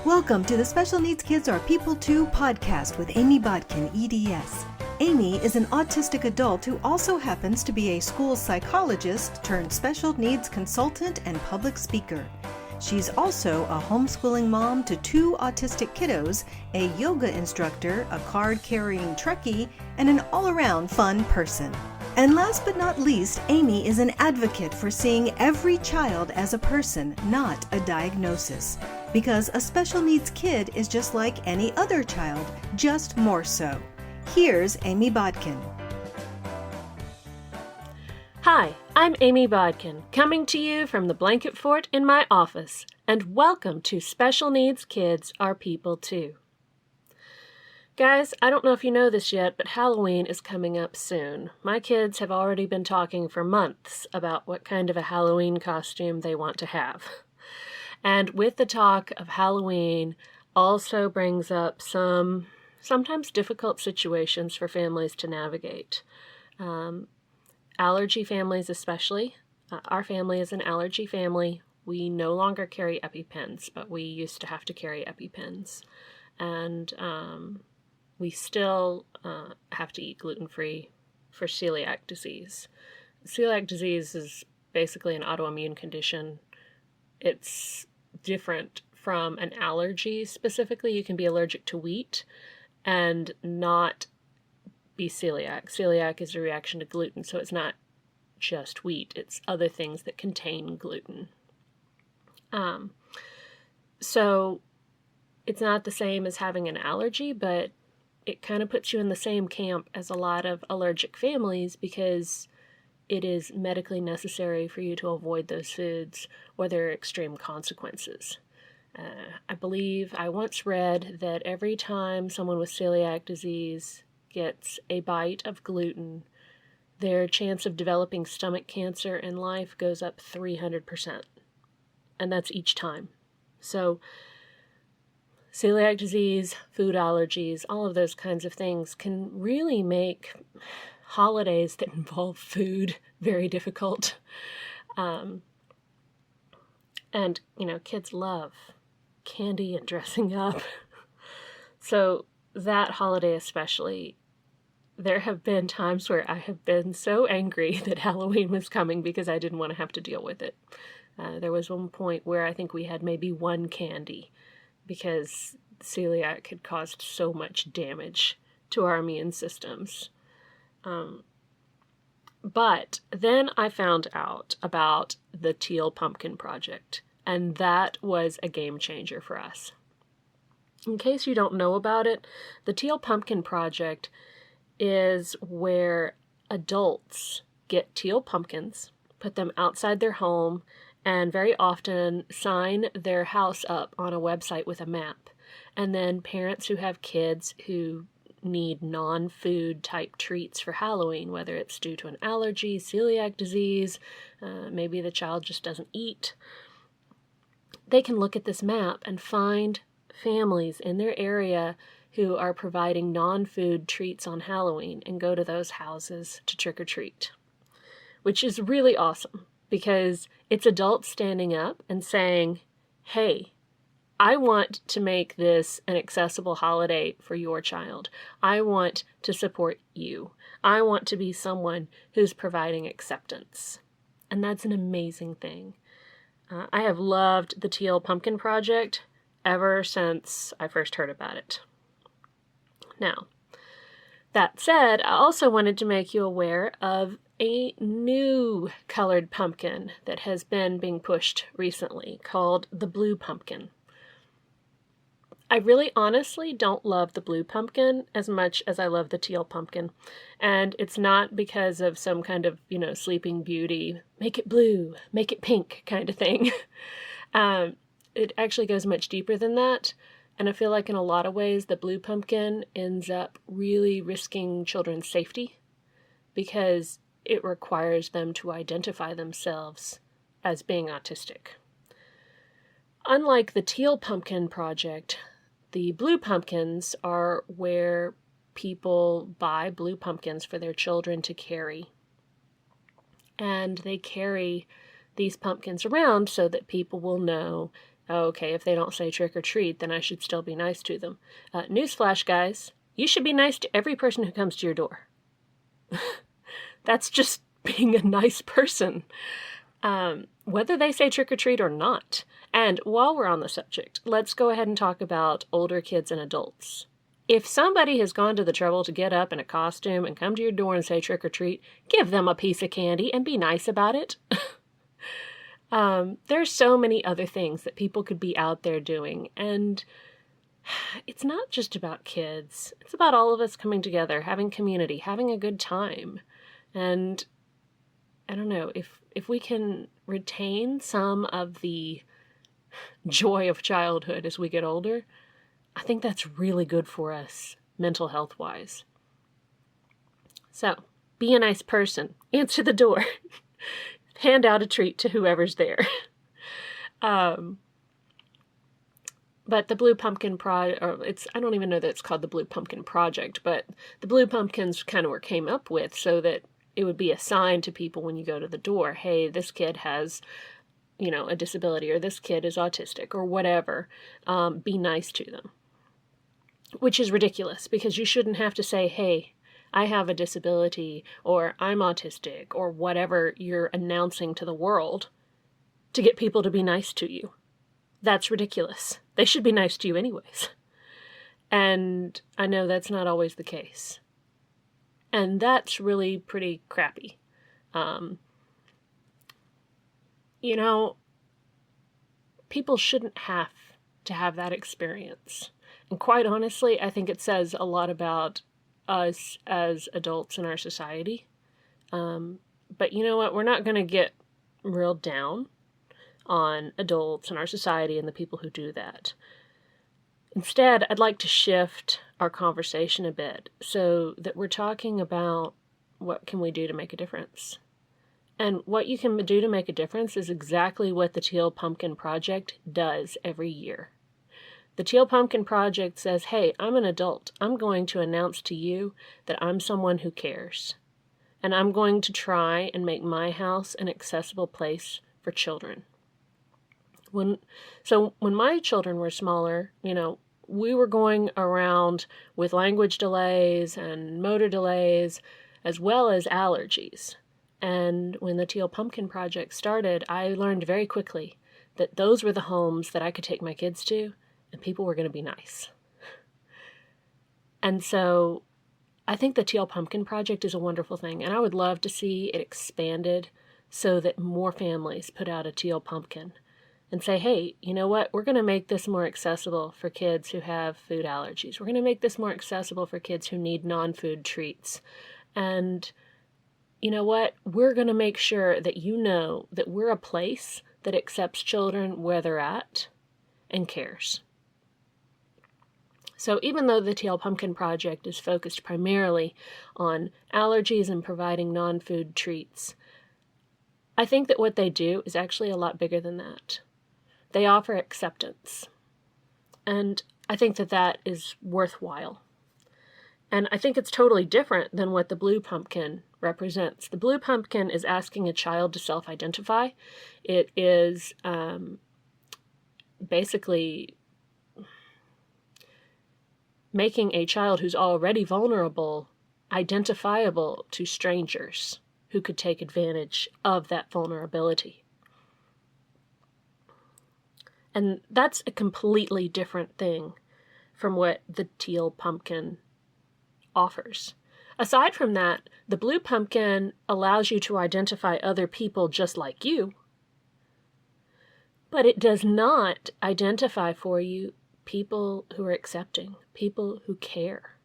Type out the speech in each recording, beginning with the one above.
Welcome to the Special Needs Kids Are People Too podcast with Amy Bodkin, EDS. Amy is an autistic adult who also happens to be a school psychologist turned special needs consultant and public speaker. She's also a homeschooling mom to 2 autistic kiddos, a yoga instructor, a card-carrying Trekkie, and an all-around fun person. And last but not least, Amy is an advocate for seeing every child as a person, not a diagnosis. Because a special needs kid is just like any other child, just more so. Here's Amy Bodkin. Hi, I'm Amy Bodkin, coming to you from the blanket fort in my office, and welcome to Special Needs Kids Are People Too. Guys, I don't know if you know this yet, but Halloween is coming up soon. My kids have already been talking for months about what kind of a Halloween costume they want to have. And with the talk of Halloween also brings up some sometimes difficult situations for families to navigate. Allergy families especially. Our family is an allergy family. We no longer carry EpiPens, but we used to have to carry EpiPens. And we still have to eat gluten-free for celiac disease. Celiac disease is basically an autoimmune condition. It's different from an allergy. Specifically, you can be allergic to wheat and not be celiac. Celiac is a reaction to gluten, so it's not just wheat. It's other things that contain gluten. So it's not the same as having an allergy, but it kind of puts you in the same camp as a lot of allergic families because it is medically necessary for you to avoid those foods or there are extreme consequences. I believe I once read that every time someone with celiac disease gets a bite of gluten, their chance of developing stomach cancer in life goes up 300%. And that's each time. So celiac disease, food allergies, all of those kinds of things can really make holidays that involve food very difficult. And, kids love candy and dressing up. So that holiday especially, there have been times where I have been so angry that Halloween was coming because I didn't want to have to deal with it. There was one point where I think we had maybe one candy because celiac had caused so much damage to our immune systems. But then I found out about the Teal Pumpkin Project, and that was a game changer for us. In case you don't know about it, the Teal Pumpkin Project is where adults get teal pumpkins, put them outside their home, and very often sign their house up on a website with a map. And then parents who have kids who need non-food type treats for Halloween, whether it's due to an allergy, celiac disease, maybe the child just doesn't eat, they can look at this map and find families in their area who are providing non-food treats on Halloween and go to those houses to trick-or-treat, which is really awesome because it's adults standing up and saying, hey, I want to make this an accessible holiday for your child. I want to support you. I want to be someone who's providing acceptance. And that's an amazing thing. I have loved the Teal Pumpkin Project ever since I first heard about it. Now, that said, I also wanted to make you aware of a new colored pumpkin that has been being pushed recently called the blue pumpkin. I really honestly don't love the blue pumpkin as much as I love the teal pumpkin. And it's not because of some kind of, Sleeping Beauty, make it blue, make it pink kind of thing. It actually goes much deeper than that. And I feel like in a lot of ways, the blue pumpkin ends up really risking children's safety because it requires them to identify themselves as being autistic. Unlike the Teal Pumpkin Project, the blue pumpkins are where people buy blue pumpkins for their children to carry. And they carry these pumpkins around so that people will know Okay, if they don't say trick or treat, then I should still be nice to them. Newsflash, guys, you should be nice to every person who comes to your door. That's just being a nice person, whether they say trick or treat or not. And while we're on the subject, let's go ahead and talk about older kids and adults. If somebody has gone to the trouble to get up in a costume and come to your door and say trick or treat, give them a piece of candy and be nice about it. There's so many other things that people could be out there doing, and it's not just about kids. It's about all of us coming together, having community, having a good time. And I don't know, if we can retain some of the joy of childhood as we get older, I think that's really good for us, mental health-wise. So, be a nice person. Answer the door. Hand out a treat to whoever's there. But the Blue Pumpkin I don't even know that it's called the Blue Pumpkin Project, but the Blue Pumpkins kind of were came up with so that it would be a sign to people when you go to the door, hey, this kid has, a disability, or this kid is autistic, or whatever. Be nice to them. Which is ridiculous, because you shouldn't have to say, hey, I have a disability, or I'm autistic, or whatever you're announcing to the world to get people to be nice to you. That's ridiculous. They should be nice to you anyways. And I know that's not always the case. And that's really pretty crappy. People shouldn't have to have that experience. And quite honestly, I think it says a lot about us as adults in our society. But you know what? We're not going to get real down on adults in our society and the people who do that. Instead, I'd like to shift our conversation a bit so that we're talking about what can we do to make a difference. And what you can do to make a difference is exactly what the Teal Pumpkin Project does every year. The Teal Pumpkin Project says, hey, I'm an adult. I'm going to announce to you that I'm someone who cares. And I'm going to try and make my house an accessible place for children. When my children were smaller, we were going around with language delays and motor delays, as well as allergies. And when the Teal Pumpkin Project started, I learned very quickly that those were the homes that I could take my kids to, and people were going to be nice. And so I think the Teal Pumpkin Project is a wonderful thing, and I would love to see it expanded so that more families put out a teal pumpkin and say, hey, you know what? We're going to make this more accessible for kids who have food allergies. We're going to make this more accessible for kids who need non-food treats. And you know what? We're going to make sure that you know that we're a place that accepts children where they're at and cares. So even though the Teal Pumpkin Project is focused primarily on allergies and providing non-food treats, I think that what they do is actually a lot bigger than that. They offer acceptance. And I think that that is worthwhile. And I think it's totally different than what the Blue Pumpkin represents. The Blue Pumpkin is asking a child to self-identify. It is basically making a child who's already vulnerable identifiable to strangers who could take advantage of that vulnerability. And that's a completely different thing from what the Teal Pumpkin offers. Aside from that, the Blue Pumpkin allows you to identify other people just like you, but it does not identify for you people who are accepting, people who care.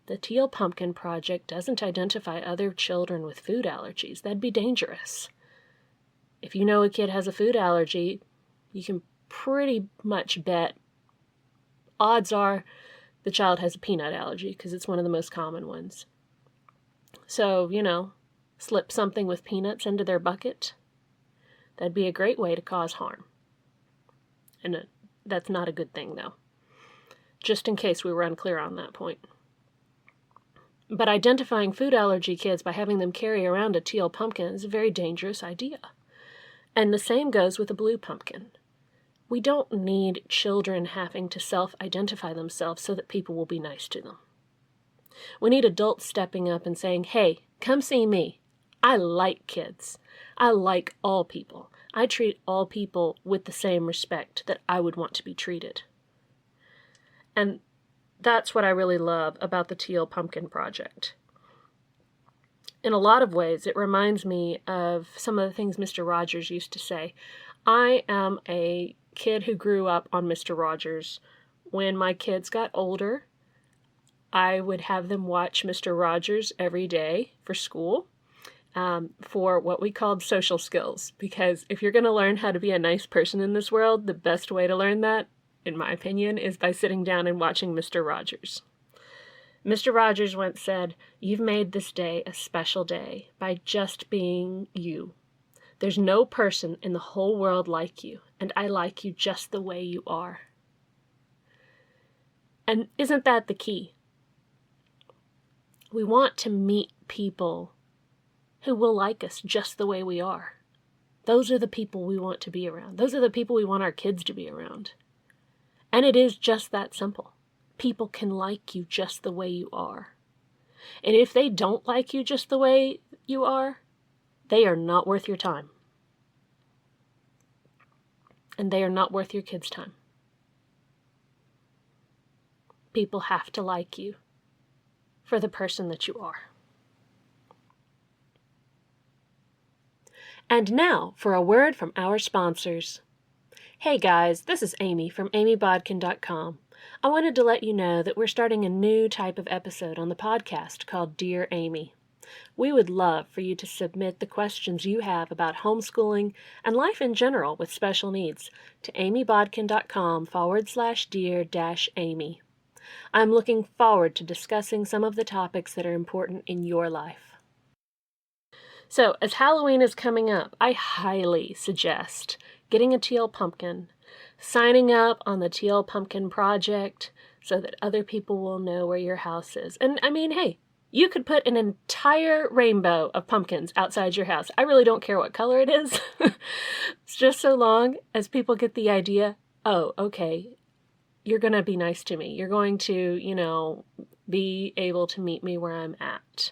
The Teal Pumpkin Project doesn't identify other children with food allergies. That'd be dangerous. If you know a kid has a food allergy, you can pretty much bet odds are the child has a peanut allergy because it's one of the most common ones. So, slip something with peanuts into their bucket. That'd be a great way to cause harm. And that's not a good thing, though. Just in case we were unclear on that point. But identifying food allergy kids by having them carry around a teal pumpkin is a very dangerous idea. And the same goes with a blue pumpkin. We don't need children having to self-identify themselves so that people will be nice to them. We need adults stepping up and saying, hey, come see me. I like kids. I like all people. I treat all people with the same respect that I would want to be treated. And that's what I really love about the Teal Pumpkin Project. In a lot of ways, it reminds me of some of the things Mr. Rogers used to say. I am a kid who grew up on Mr. Rogers. When my kids got older, I would have them watch Mr. Rogers every day for school, for what we called social skills. Because if you're going to learn how to be a nice person in this world, the best way to learn that, in my opinion, is by sitting down and watching Mr. Rogers. Mr. Rogers once said, "You've made this day a special day by just being you. There's no person in the whole world like you, and I like you just the way you are." And isn't that the key? We want to meet people who will like us just the way we are. Those are the people we want to be around. Those are the people we want our kids to be around. And it is just that simple. People can like you just the way you are. And if they don't like you just the way you are, they are not worth your time. And they are not worth your kids' time. People have to like you for the person that you are. And now for a word from our sponsors. Hey guys, this is Amy from amybodkin.com. I wanted to let you know that we're starting a new type of episode on the podcast called Dear Amy. We would love for you to submit the questions you have about homeschooling and life in general with special needs to amybodkin.com/dear-amy. I'm looking forward to discussing some of the topics that are important in your life. So, as Halloween is coming up, I highly suggest getting a teal pumpkin, signing up on the Teal Pumpkin Project so that other people will know where your house is. And I mean, hey, you could put an entire rainbow of pumpkins outside your house. I really don't care what color it is. It's just so long as people get the idea, oh, okay, you're going to be nice to me. You're going to, be able to meet me where I'm at.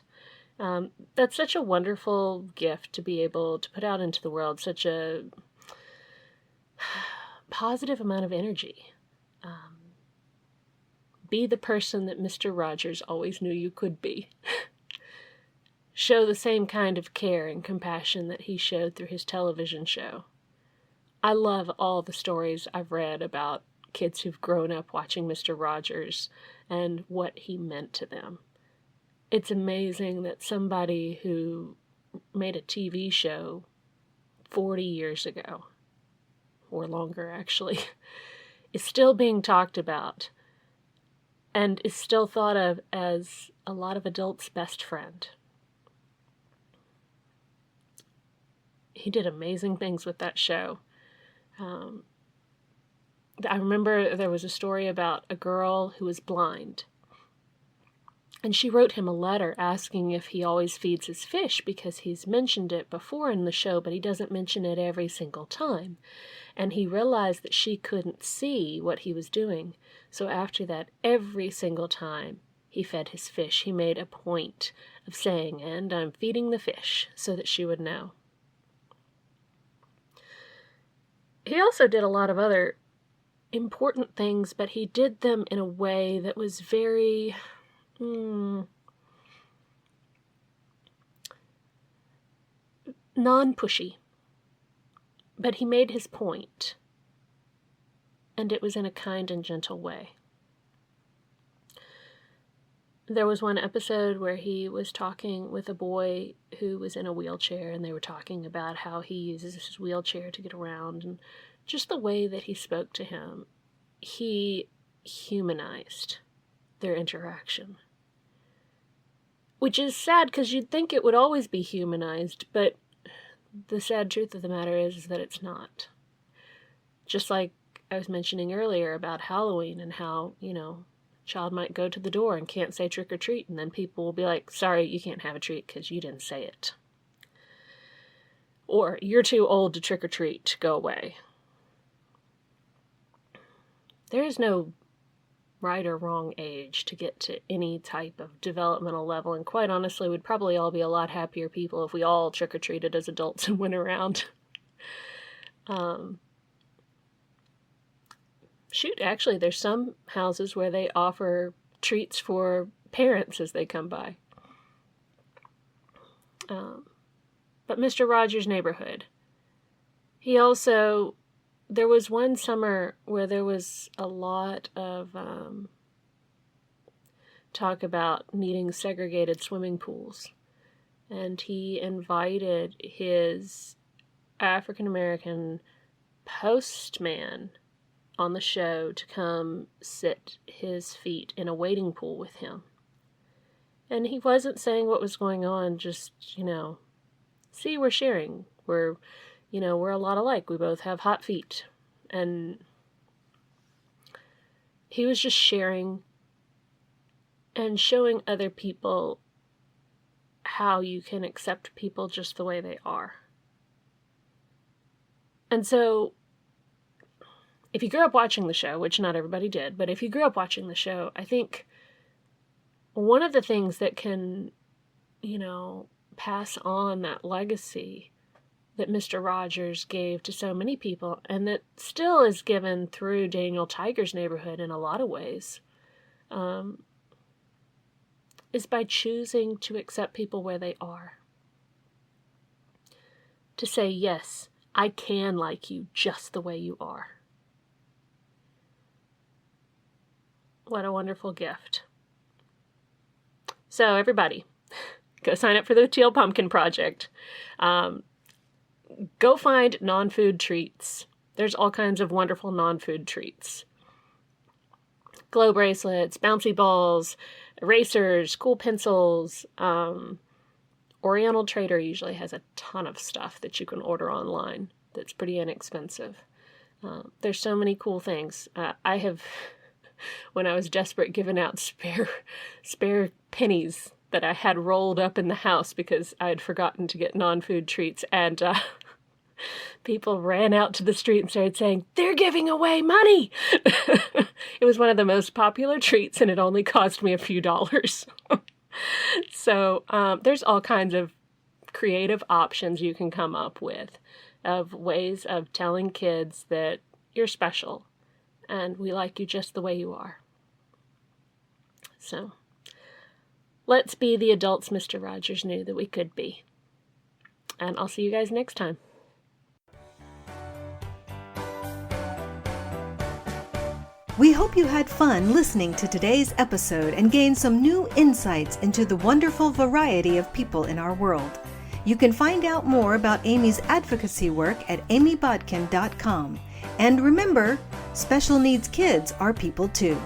That's such a wonderful gift to be able to put out into the world, such a positive amount of energy. Be the person that Mr. Rogers always knew you could be. Show the same kind of care and compassion that he showed through his television show. I love all the stories I've read about kids who've grown up watching Mr. Rogers and what he meant to them. It's amazing that somebody who made a TV show 40 years ago, or longer actually, is still being talked about and is still thought of as a lot of adults' best friend. He did amazing things with that show. I remember there was a story about a girl who was blind. And she wrote him a letter asking if he always feeds his fish because he's mentioned it before in the show, but he doesn't mention it every single time. And he realized that she couldn't see what he was doing. So after that, every single time he fed his fish, he made a point of saying, "And I'm feeding the fish," so that she would know. He also did a lot of other important things, but he did them in a way that was very non-pushy. But he made his point, and it was in a kind and gentle way. There was one episode where he was talking with a boy who was in a wheelchair, and they were talking about how he uses his wheelchair to get around, and just the way that he spoke to him, he humanized their interaction. Which is sad, because you'd think it would always be humanized, but the sad truth of the matter is that it's not. Just like I was mentioning earlier about Halloween and how, a child might go to the door and can't say trick or treat, and then people will be like, "Sorry, you can't have a treat because you didn't say it." Or, "You're too old to trick or treat, go away." there is no right or wrong age to get to any type of developmental level, and quite honestly, we'd probably all be a lot happier people if we all trick-or-treated as adults and went around. Actually, there's some houses where they offer treats for parents as they come by. But Mr. Rogers' Neighborhood, there was one summer where there was a lot of talk about needing segregated swimming pools. And he invited his African-American postman on the show to come sit his feet in a wading pool with him. And he wasn't saying what was going on, just, see, we're sharing. We're a lot alike. We both have hot feet. And he was just sharing and showing other people how you can accept people just the way they are. And so, if you grew up watching the show, which not everybody did, but if you grew up watching the show, I think one of the things that can, pass on that legacy that Mr. Rogers gave to so many people, and that still is given through Daniel Tiger's Neighborhood in a lot of ways, is by choosing to accept people where they are. To say, yes, I can like you just the way you are. What a wonderful gift. So everybody, go sign up for the Teal Pumpkin Project. Go find non-food treats. There's all kinds of wonderful non-food treats. Glow bracelets, bouncy balls, erasers, cool pencils. Oriental Trader usually has a ton of stuff that you can order online that's pretty inexpensive. There's so many cool things. I have, when I was desperate, given out spare pennies that I had rolled up in the house because I had forgotten to get non-food treats, and people ran out to the street and started saying, "They're giving away money!" It was one of the most popular treats, and it only cost me a few dollars. So there's all kinds of creative options you can come up with of ways of telling kids that you're special and we like you just the way you are. So let's be the adults Mr. Rogers knew that we could be. And I'll see you guys next time. We hope you had fun listening to today's episode and gained some new insights into the wonderful variety of people in our world. You can find out more about Amy's advocacy work at amybodkin.com. And remember, special needs kids are people too.